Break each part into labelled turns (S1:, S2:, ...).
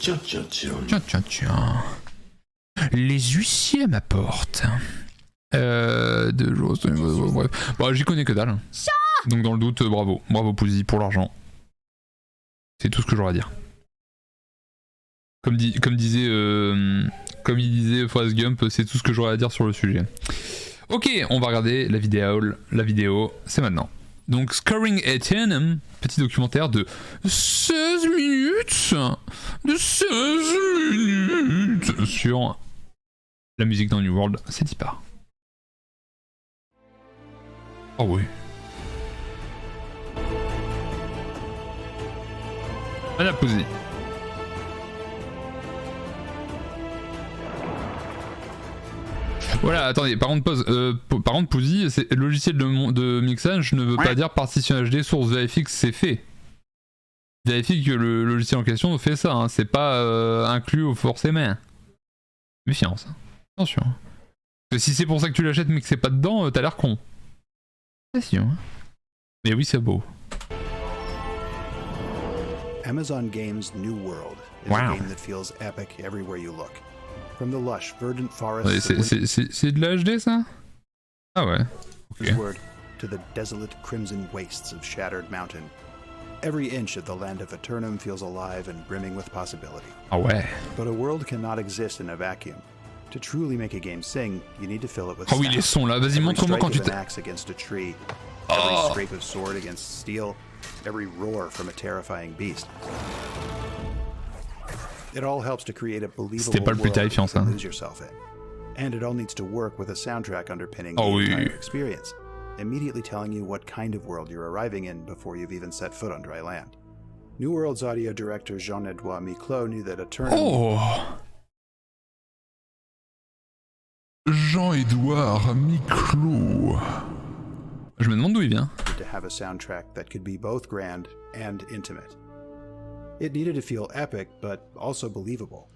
S1: Tiens, tiens, tiens.
S2: Tiens, tiens, tiens. Les huissiers à ma porte. Deux jours. Bref. Bon, j'y connais que dalle. Donc dans le doute, bravo. Bravo Petit pour l'argent. C'est tout ce que j'aurais à dire. Comme il disait Forrest Gump, c'est tout ce que j'aurais à dire sur le sujet. Ok, on va regarder la vidéo. La vidéo, c'est maintenant. Donc Scoring Aeternum, petit documentaire de 16 minutes. De 16 minutes sur la musique dans New World, c'est dit pas. Oh oui. On a posé. Voilà, attendez, par contre, par contre, Pouzy, c'est logiciel de mixage ne veut pas dire partition HD, source VFX, c'est fait. Vérifie que le logiciel en question fait ça, hein. C'est pas inclus forcément. Méfiance, hein. Attention. Parce que si c'est pour ça que tu l'achètes mais que c'est pas dedans, t'as l'air con. Attention. Mais oui, c'est beau.
S3: Amazon Games' New World is a game that feels epic everywhere you look. From the lush, verdant forests
S2: c'est de la HD ça? Ah ouais. Okay.
S3: To the desolate crimson wastes of shattered mountain. Every inch of the land of Aeternum feels alive and brimming with possibility.
S2: Ah ouais.
S3: But a world cannot exist in a vacuum. To truly make a game sing, you need to fill it with
S2: sound. Ah oui, les sons là, vas-y montre-moi quand tu t'es...
S3: axe against a tree, every scrape of sword against steel, every roar from a terrifying beast. It all helps to create a believable world you can lose yourself in. And it all needs to work with a soundtrack underpinning the entire experience, immediately telling you what kind of world you're arriving in before you've even set foot on dry land. New World's audio director Jean-Edouard Miclot knew that Aeternum...
S2: Oh, Jean-Edouard Miclot. Je me demande d'où il vient.
S3: ...to have a soundtrack that could be both grand and intimate. It needed to feel epic, but also believable.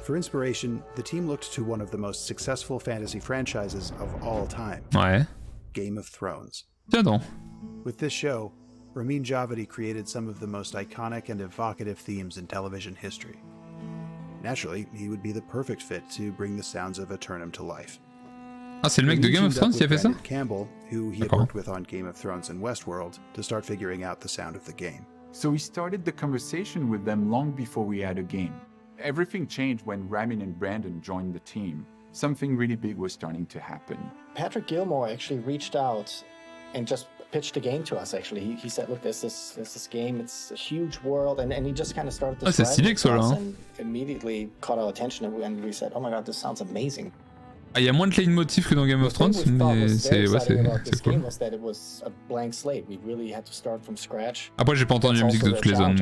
S3: For inspiration, the team looked to one of the most successful fantasy franchises of all time.
S2: Ouais.
S3: Game of Thrones.
S2: Tiens donc.
S3: With this show, Ramin Djawadi created some of the most iconic and evocative themes in television history. Naturally, he would be the perfect fit to bring the sounds of Aeternum to life.
S2: Ah, c'est le mec de Game of Thrones qui a fait ça?
S3: Campbell, who he had worked with on Game of Thrones and Westworld, to start figuring out the sound of the game.
S4: So we started the conversation with them long before we had a game. Everything changed when Ramin and Brandon joined the team. Something really big was starting to happen.
S5: Patrick Gilmore actually reached out and just pitched the game to us, actually. He said, look, there's this game, it's a huge world, and he just kind of started this and immediately caught our attention, and we said, oh my god, this sounds amazing.
S2: Ah, il y a moins de leitmotiv que dans Game of Thrones, mais c'est cool. Après, j'ai pas entendu la musique de toutes les zones.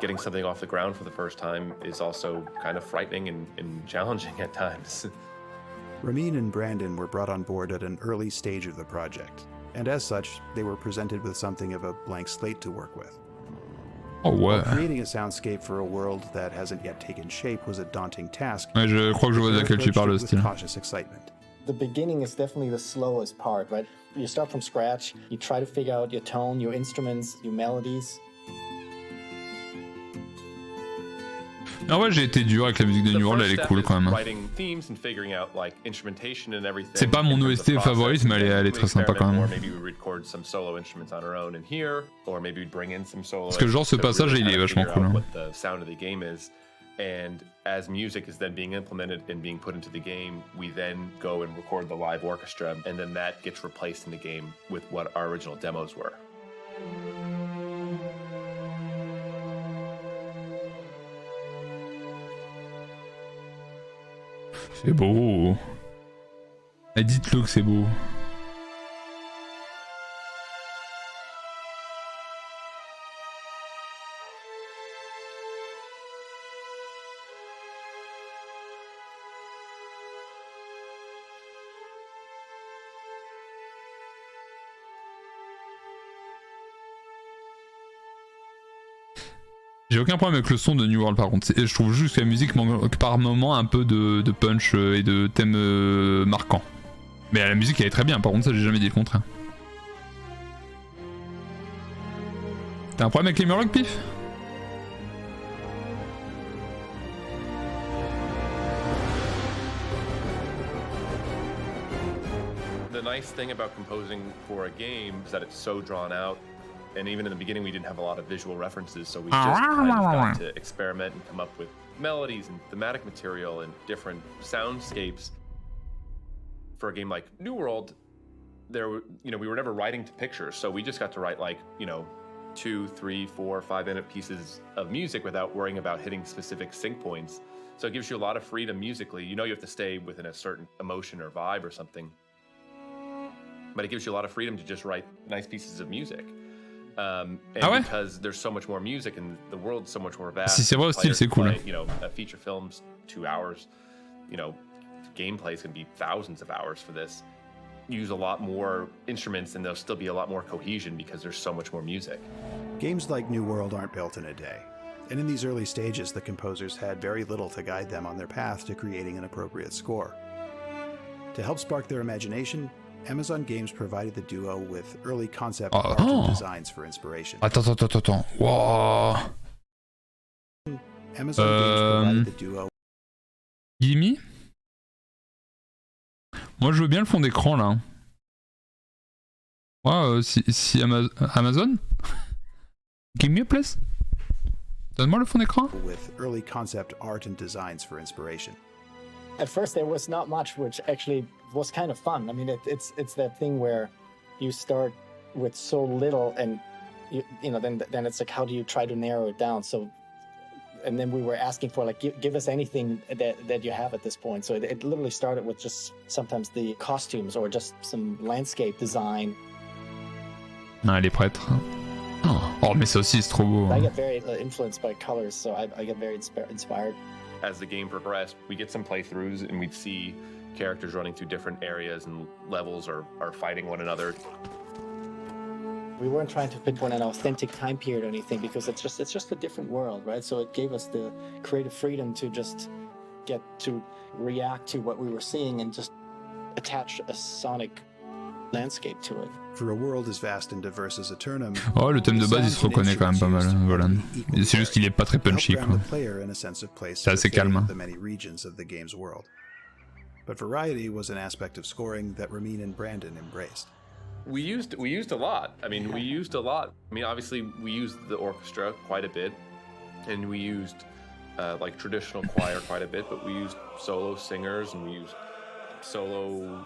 S6: Getting something off the ground for the first time is also kind of frightening and challenging at times.
S3: Ramin and Brandon were brought on board at an early stage of the project, and as such, they were presented with something of a blank slate to work with.
S2: Oh ouais.
S3: Creating a soundscape for a world that hasn't yet taken shape was a daunting task.
S2: Ouais, je crois que je vois de laquelle tu parles, le style.
S3: Cautious excitement.
S5: The beginning is definitely the slowest part, right? You start from scratch, you try to figure out your tone, your instruments, your melodies.
S2: Ah ouais, j'ai été dur avec la musique de New World, elle est cool quand même. C'est pas mon OST favorite, mais elle est très sympa quand même. Parce que genre ce passage il est vachement cool.
S6: And as music is then being implemented and being put into the game, we then go and record the live orchestra, and then that gets replaced in the game with what our original demos were.
S2: C'est beau. Dites-le que c'est beau. J'ai aucun problème avec le son de New World par contre, je trouve juste que la musique manque par moment un peu de punch et de thèmes marquants. Mais la musique elle est très bien, par contre ça j'ai jamais dit le contraire. T'as un problème avec les murlocs, Pif?
S6: The nice thing about composing for a game is that it's so drawn out, and even in the beginning we didn't have a lot of visual references, so we just kind of got to experiment and come up with melodies and thematic material and different soundscapes. For a game like New World, we were never writing to pictures, so we just got to write 2, 3, 4, 5-minute pieces of music without worrying about hitting specific sync points. So it gives you a lot of freedom musically. You have to stay within a certain emotion or vibe or something, but it gives you a lot of freedom to just write nice pieces of music. Because there's so much more music and the world's so much more vast.
S2: Si c'est vrai au style, c'est cool.
S6: A feature film's 2 hours. Gameplays can be thousands of hours for this. Use a lot more instruments and there'll still be a lot more cohesion because there's so much more music.
S3: Games like New World aren't built in a day. And in these early stages, the composers had very little to guide them on their path to creating an appropriate score. To help spark their imagination, Amazon Games provided the duo with early concept art and designs for inspiration.
S2: Attends. Wow.
S3: Amazon Games provided the duo.
S2: Gimme? Moi je veux bien le fond d'écran là. Ouais, si Amazon? Give me a place. Donne-moi le fond d'écran.
S3: With early concept art and designs for inspiration.
S5: At first there was not much, which actually was kind of fun. I mean, it's that thing where you start with so little, and then it's like, how do you try to narrow it down? So, and then we were asking for give us anything that you have at this point. So it literally started with just sometimes the costumes or just some landscape design.
S2: Ah, les prêtres. Oh, mais ça aussi c'est trop beau.
S5: I get very influenced by colors, so I get very inspired.
S6: As the game progressed, we get some playthroughs and we'd see characters running through different areas and levels or fighting one another.
S5: We weren't trying to pinpoint an authentic time period or anything because it's just a different world, right? So it gave us the creative freedom to just get to react to what we were seeing and just attach a sonic landscape to it.
S3: For a world as vast and diverse as Aeternum,
S2: oh, le thème de base il se reconnaît quand même pas mal, voilà. C'est juste qu'il est pas très punchy quoi. C'est assez calme.
S3: The many regions of the game's world. But variety was an aspect of scoring that Ramin and Brandon embraced.
S6: We used a lot. I mean, obviously we used the orchestra quite a bit, and we used traditional choir quite a bit, but we used solo singers and we used solo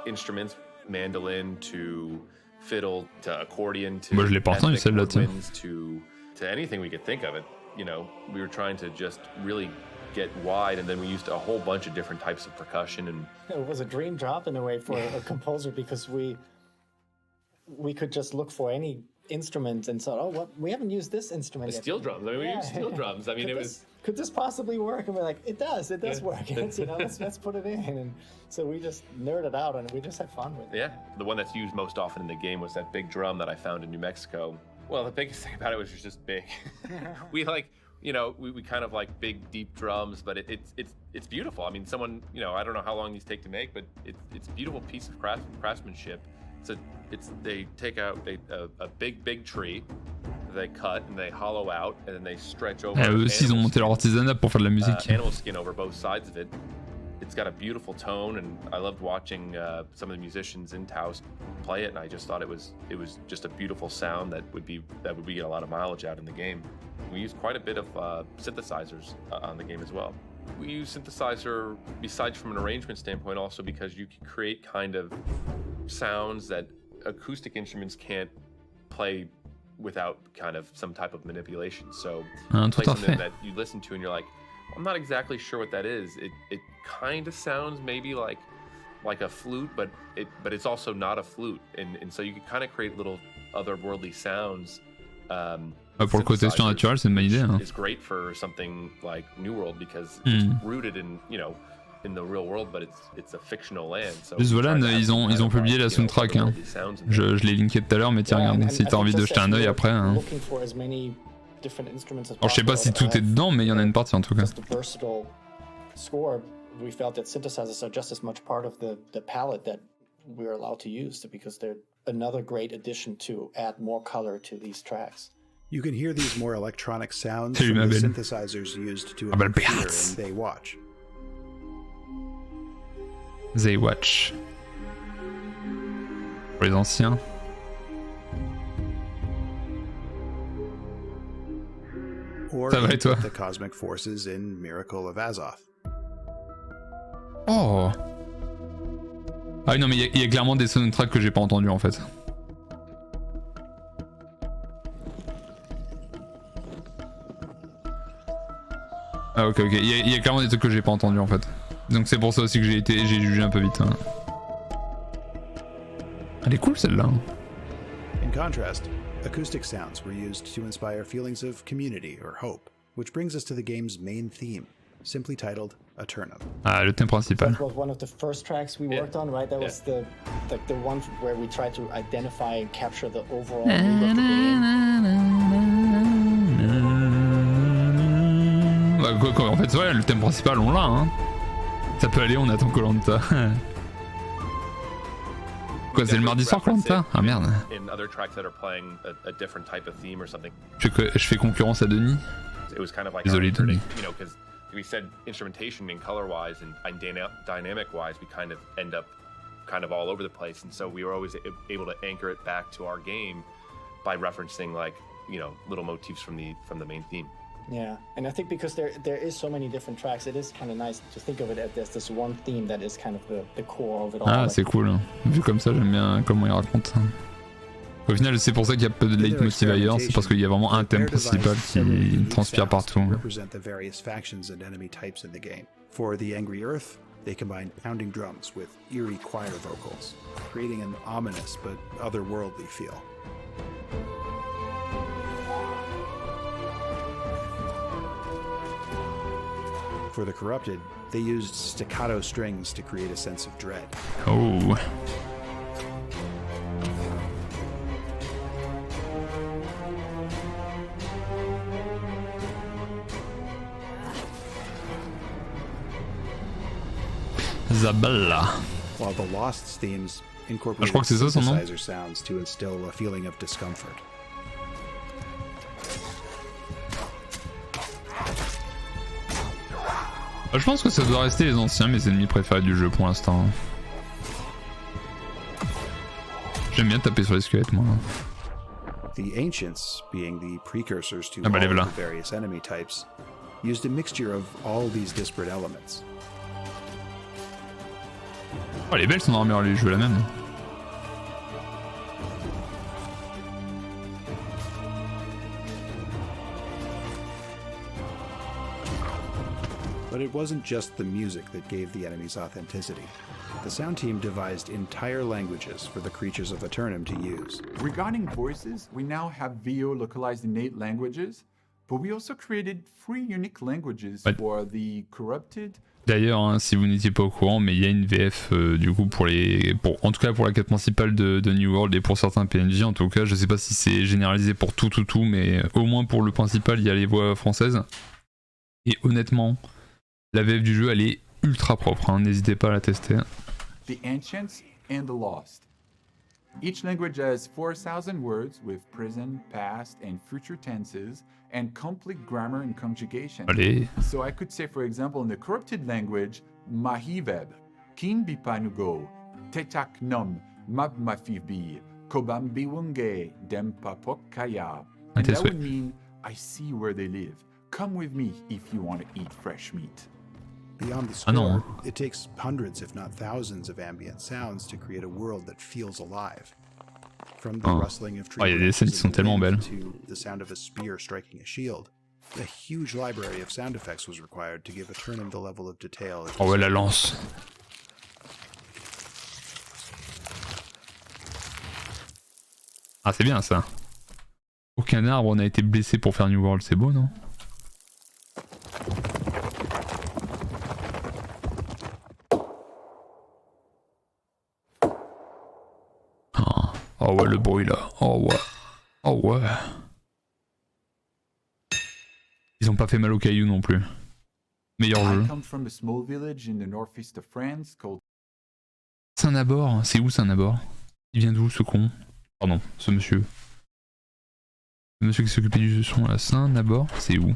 S6: instruments. Mandolin to fiddle to accordion to woodwinds to anything we could think of it. We were trying to just really get wide, and then we used a whole bunch of different types of percussion. And
S5: it was a dream job in a way for a composer because we could just look for any instrument and thought, well, we haven't used this instrument yet.
S6: Steel drums. I mean, we used steel drums. I mean,
S5: could this possibly work? And we're like, it does work. Let's put it in. And so we just nerded out and we just had fun with it.
S6: Yeah, the one that's used most often in the game was that big drum that I found in New Mexico. Well, the biggest thing about it was just big. We kind of like big, deep drums, but it's beautiful. I mean, I don't know how long these take to make, but it's a beautiful piece of craftsmanship. They take out a big tree, they cut and they hollow out, and then they stretch over.
S2: Eux aussi ils ont monté leur artisanat pour faire de la musique.
S6: Animal skin over both sides of it. It's got a beautiful tone, and I loved watching some of the musicians in Taos play it, and I just thought it was just a beautiful sound that would get a lot of mileage out in the game. We used quite a bit of synthesizers on the game as well. We use synthesizer besides from an arrangement standpoint also because you can create kind of sounds that acoustic instruments can't play without kind of some type of manipulation. So play something that you listen to and you're like, I'm not exactly sure what that is. It kind of sounds maybe like a flute, but it's also not a flute, and so you can kind of create little otherworldly sounds.
S2: Pour le côté surnaturel, c'est une bonne idée. Hein.
S6: It's great for something like New World because it's rooted in the real world, but it's a fictional land. So
S2: juste voilà, ils ont publié la soundtrack. Hein. Je l'ai linké tout à l'heure, mais tiens, regarde, si t'as envie de jeter un œil après. Hein. Alors je sais pas si tout est dedans, mais il y en a une partie en tout cas.
S5: We felt that synthesizers are just as much part of the palette that we're allowed to use because they're another great addition to add more color to these tracks.
S3: You can hear these more electronic sounds from the synthesizers used to appear in They Watch.
S2: They Watch. Pour les anciens.
S3: Or the cosmic forces in Miracle of Azoth.
S2: Oh. Ah oui, non mais il y a clairement des soundtracks que j'ai pas entendus en fait. Ah ok, il y a clairement des trucs que j'ai pas entendus en fait. Donc c'est pour ça aussi que j'ai jugé un peu vite. Hein. Elle est cool celle-là.
S3: In contrast, acoustic sounds were used to inspire feelings of community or hope, which brings us to the game's main theme, simply titled Aeternum.
S2: Ah, le thème principal.
S5: That was one of the first tracks we worked on, right? That was the one where we tried to identify and capture the overall mood of the game.
S2: Bah, quoi, en fait, ouais, le thème principal, on l'a, hein. Ça peut aller, on attend Koh-Lanta. Quoi, c'est le mardi soir Koh-Lanta? Ah merde. Je fais concurrence à Denis. Désolé Denis.
S6: We said instrumentation and color-wise and dynamic-wise, we kind of end up kind of all over the place, and so we were always able to anchor it back to our game by referencing like little motifs from the main theme.
S5: Yeah, and I think because there is so many different tracks, it is kind of nice to think of it as this one theme that is kind of the core of it all.
S2: Ah, c'est cool. Vu comme ça, j'aime bien comment il raconte. Au final, c'est pour ça qu'il y a peu de leitmotiv ailleurs, c'est parce qu'il y a vraiment un thème principal qui transpire partout.
S3: For the Angry Earth, they combine pounding drums with eerie choir vocals, creating an ominous but otherworldly feel. For the Corrupted, they used staccato strings to create a sense of dread.
S2: Oh. Zaballa.
S3: While the Lost's themes incorporate synthesizer sounds to instill a feeling of discomfort.
S2: Je pense que ça doit rester les anciens, mes ennemis préférés du jeu pour l'instant. J'aime bien taper sur les squelettes, moi.
S3: The Ancients, being the precursors to all the various enemy types, used a mixture of all these disparate elements.
S2: Oh, les belles sont armures, les jeux la même.
S3: But it wasn't just the music that gave the enemies authenticity. The sound team devised entire languages for the creatures of Aeternum to use.
S4: Regarding voices, we now have VO localized in 8 languages, but we also created 3 unique languages for the Corrupted.
S2: D'ailleurs, hein, si vous n'étiez pas au courant, mais il y a une VF du coup en tout cas pour la quête principale de New World et pour certains PNJ en tout cas, je sais pas si c'est généralisé pour tout, mais au moins pour le principal, il y a les voix françaises. Et honnêtement, la VF du jeu, elle est ultra propre, hein, n'hésitez pas à la tester.
S4: The Ancients and the Lost. Each language has 4,000 words with present, past, and future tenses, and complete grammar and conjugation.
S2: Allez.
S4: So I could say, for example, in the Corrupted language, Mahiveb, Kin Bipanugo, Tetak Nom, Mab Mafivbi, Kobam Biwunge, Dempapokaya. And that would mean, I see where they live. Come with me if you want to eat fresh meat.
S3: Beyond the score, it takes hundreds if not thousands of ambient sounds to create a world that feels alive. From the rustling of trees to the sound of a spear striking a shield, a huge library of sound effects was required to give Aeternum the level of detail.
S2: Oh ouais, la lance. Ah, c'est bien ça. Aucun arbre n'a été blessé pour faire New World, c'est beau, non? Oh ouais, le bruit là. Oh ouais. Oh ouais. Ils ont pas fait mal aux cailloux non plus. Meilleur jeu. Saint-Nabord, c'est où Saint-Nabord? Il vient d'où ce con? Pardon, ce monsieur. Le monsieur qui s'occupait du son à la Saint d'abord, c'est où?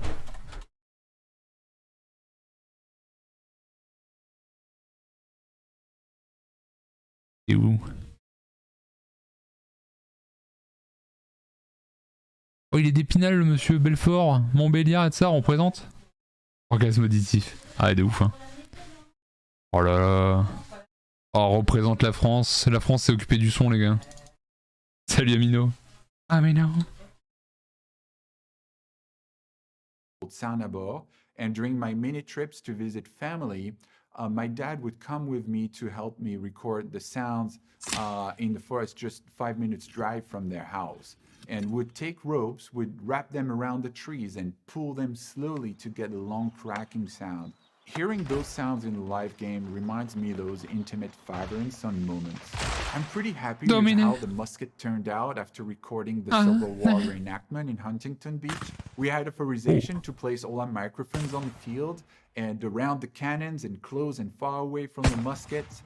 S2: C'est où? Oh, il est d'Épinal, le monsieur Belfort, Montbéliard et de ça, on présente. Orgasme auditif. Ah, de ouf, hein. Oh là là. Oh, représente la France. La France s'est occupée du son, les gars. Salut Amino. Amino.
S4: Sound à bord, and during my mini trips to visit family, my dad would come with me to help me record the sounds in the forest just 5 minutes drive from their house, and would take ropes, would wrap them around the trees and pull them slowly to get a long cracking sound. Hearing those sounds in a live game reminds me of those intimate father and son moments. I'm pretty happy with how the musket turned out after recording the Civil War reenactment in Huntington Beach. We had authorization to place all our microphones on the field and around the cannons and close and far away from the muskets.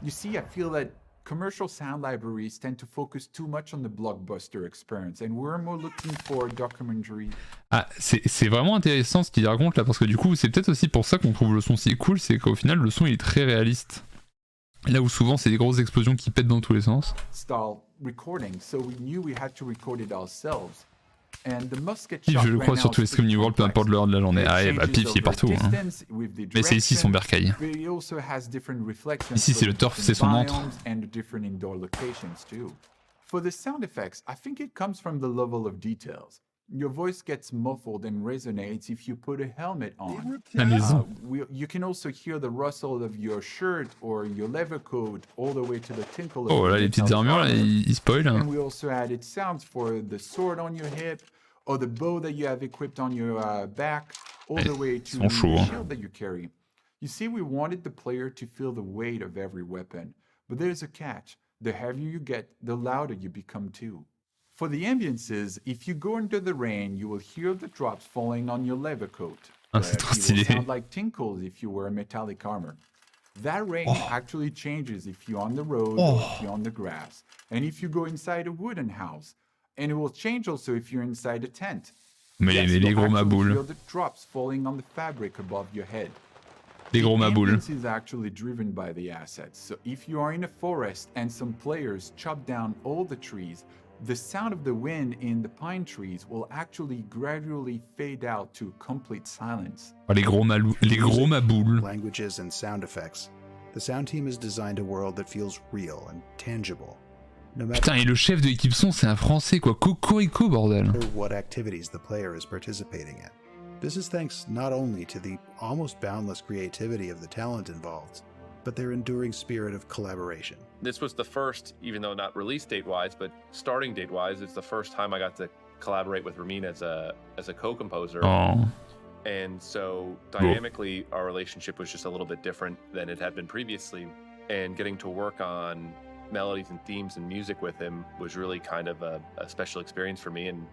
S4: You see, I feel that commercial sound libraries tend to focus too much on the blockbuster experience, and we're more looking for documentary.
S2: Ah, c'est vraiment intéressant ce qu'il raconte là, parce que du coup, c'est peut-être aussi pour ça qu'on trouve le son si cool, c'est qu'au final, le son il est très réaliste. Là où souvent, c'est des grosses explosions qui pètent dans tous les sens. Pif, je le crois sur tous les streams PlayNewWorld, peu importe l'heure de la journée. Ah ouais, bah Pif, il est partout. Hein. Mais c'est ici son bercail. Ici, c'est le turf, c'est son antre.
S4: For the sound effects, I think it comes from the level of details. Your voice gets muffled and resonates if you put a helmet on.
S2: La maison.
S4: You can also hear the rustle of your shirt or your leather coat all the way to the tinkle of
S2: oh là, les petites armures, là, ils spoilent.
S4: And we also added sounds for the sword on your hip or the bow that you have equipped on your back all the way to the shield that you carry. You see, we wanted the player to feel the weight of every weapon. But there's a catch. The heavier you get, the louder you become too. For the ambiances, if you go into the rain, you will hear the drops falling on your leather coat.
S2: Ah, c'est trop
S4: It will
S2: stylé.
S4: sound like tinkles if you wear metallic armor. That rain actually changes if you're on the road or if you're on the grass, and if you go inside a wooden house. And it will change also if you're inside a tent.
S2: Mais les gros maboules.
S4: Feel the drops falling on the fabric above your head.
S2: Les gros maboules.
S4: The ambience is actually driven by the assets. So if you are in a forest and some players chop down all the trees, the sound of the wind in the pine trees will actually gradually fade out to complete silence.
S2: Oh, les gros maboules.
S3: Languages and sound effects. The sound team has designed a world that feels real and tangible. No matter
S2: Putain, et le chef de l'équipe son, c'est un français quoi. Cocorico, bordel.
S3: what activities the player is participating in. This is thanks not only to the almost boundless creativity of the talent involved, but their enduring spirit of collaboration.
S6: This was the first, even though not release date wise, but starting date wise, it's the first time I got to collaborate with Ramin as a co-composer.
S2: Oh.
S6: And so dynamically, our relationship was just a little bit different than it had been previously. And getting to work on melodies and themes and music with him was really kind of a special experience for me. And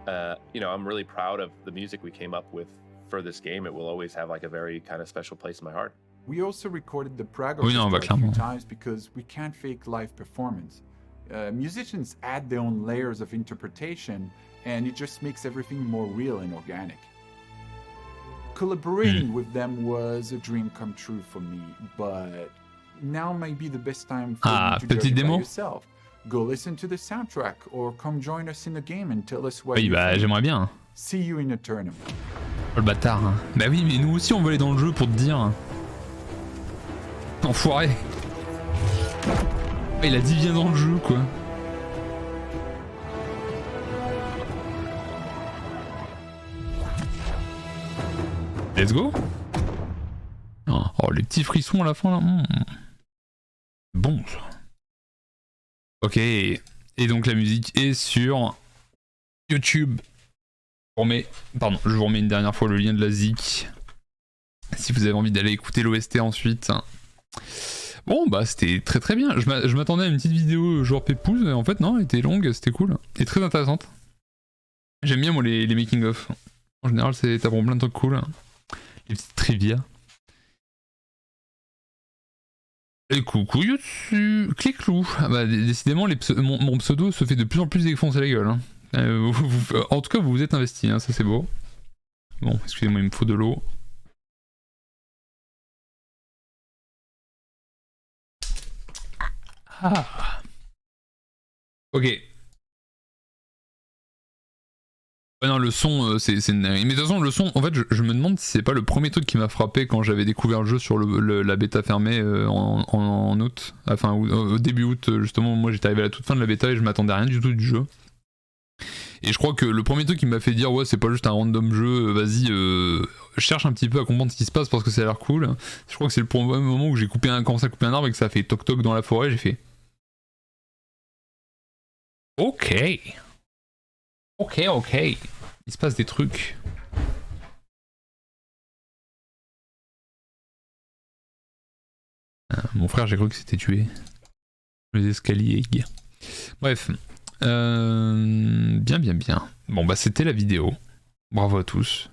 S6: I'm really proud of the music we came up with for this game. It will always have like a very kind of special place in my heart.
S4: We also recorded the Prague Orchestra a few times because we can't fake live performance. Musicians add their own layers of interpretation, and it just makes everything more real and organic. Collaborating with them was a dream come true for me, but now might be the best time for you to judge it by yourself. Go listen to the soundtrack or come join us in the game and tell us what you think.
S2: J'aimerais bien.
S4: See you in Aeternum.
S2: Oh le bâtard. Hein. Bah oui, mais nous aussi on veut aller dans le jeu pour te dire. Enfoiré. Il a dit viens dans le jeu quoi. Let's go. Oh les petits frissons à la fin là. Bon ça. Ok. Et donc la musique est sur YouTube. Je vous remets une dernière fois le lien de la zik. Si vous avez envie d'aller écouter l'OST ensuite. Bon bah c'était très très bien. Je m'attendais à une petite vidéo genre pépouze, mais en fait non, elle était longue, c'était cool. Et très intéressante. J'aime bien moi les making of. En général t'apprends plein de trucs cool. Les petites trivia. Et coucou YouTube, Cléclou. Ah bah décidément mon pseudo se fait de plus en plus défoncer la gueule. Hein. En tout cas, vous vous êtes investi, hein, ça c'est beau. Bon, excusez-moi, il me faut de l'eau. Ah. Ok. Ouais, non, le son, c'est... Mais de toute façon, le son, en fait, je me demande si c'est pas le premier truc qui m'a frappé quand j'avais découvert le jeu sur la bêta fermée en août. Enfin, au début août, justement, moi j'étais arrivé à la toute fin de la bêta et je m'attendais à rien du tout du jeu. Et je crois que le premier truc qui m'a fait dire ouais c'est pas juste un random jeu, vas-y cherche un petit peu à comprendre ce qui se passe parce que ça a l'air cool. Je crois que c'est le premier moment où j'ai commencé à couper un arbre et que ça a fait toc toc dans la forêt, j'ai fait ok. Il se passe des trucs. Mon frère j'ai cru que c'était tué. Les escaliers. Bref. Bien. Bon bah c'était la vidéo. Bravo à tous.